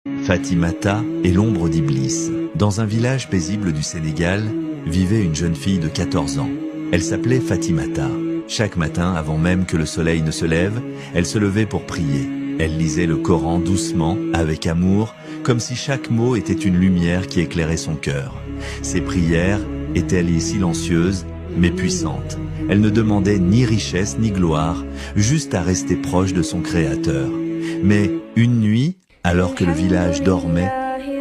Fatimata est l'ombre d'Iblis. Dans un village paisible du Sénégal, vivait une jeune fille de 14 ans. Elle s'appelait Fatimata. Chaque matin, avant même que le soleil ne se lève, elle se levait pour prier. Elle lisait le Coran doucement, avec amour, comme si chaque mot était une lumière qui éclairait son cœur. Ses prières étaient silencieuses, mais puissantes. Elle ne demandait ni richesse ni gloire, juste à rester proche de son Créateur. Mais une nuit, alors que le village dormait,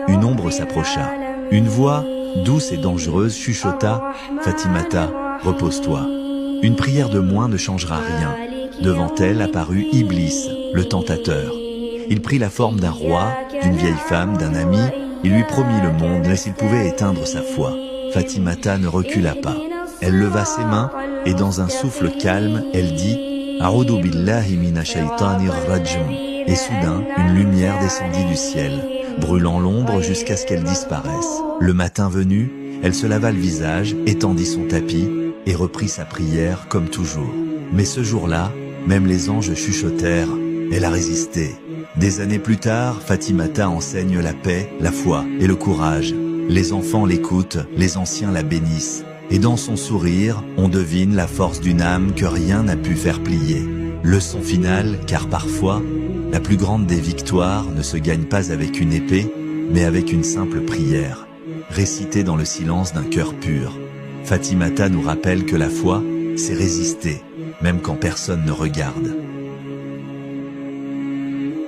une ombre s'approcha. Une voix, douce et dangereuse, chuchota « Fatimata, repose-toi ». Une prière de moins ne changera rien. Devant elle apparut Iblis, le tentateur. Il prit la forme d'un roi, d'une vieille femme, d'un ami. Il lui promit le monde, mais s'il pouvait éteindre sa foi. Fatimata ne recula pas. Elle leva ses mains et dans un souffle calme, elle dit « A'udhu billahi minash shaitanir rajim ». Et soudain, une lumière descendit du ciel, brûlant l'ombre jusqu'à ce qu'elle disparaisse. Le matin venu, elle se lava le visage, étendit son tapis et reprit sa prière comme toujours. Mais ce jour-là, même les anges chuchotèrent, elle a résisté. Des années plus tard, Fatimata enseigne la paix, la foi et le courage. Les enfants l'écoutent, les anciens la bénissent. Et dans son sourire, on devine la force d'une âme que rien n'a pu faire plier. Leçon finale, car parfois, la plus grande des victoires ne se gagne pas avec une épée, mais avec une simple prière, récitée dans le silence d'un cœur pur. Fatimata nous rappelle que la foi, c'est résister, même quand personne ne regarde.